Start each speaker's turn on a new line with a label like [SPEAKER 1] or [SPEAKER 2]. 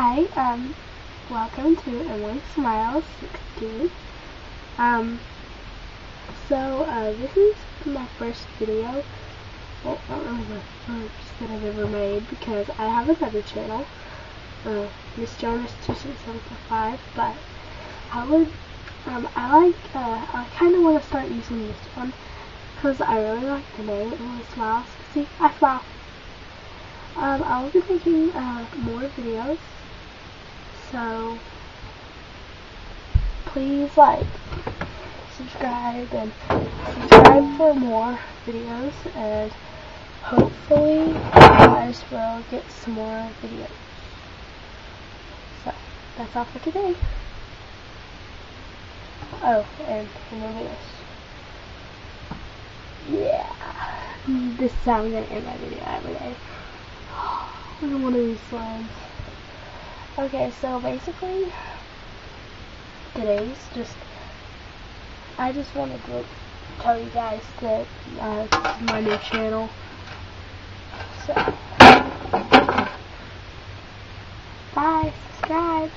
[SPEAKER 1] Hi, welcome to Emily Smiles 16. This is my first video. Well, not really my first that I've ever made because I have another channel, Miss Jonas 26745, but I kind of want to start using this one because I really like the name Emily Smiles. See, I smile. I will be making more videos, so please subscribe for more videos, and hopefully you guys will get some more videos. So that's all for today. Oh, and remember this. Yeah, this is how I'm gonna end my video every day. Look at one of these slides. Okay, so basically, I just wanted to tell you guys that this is my new channel. So, bye, subscribe.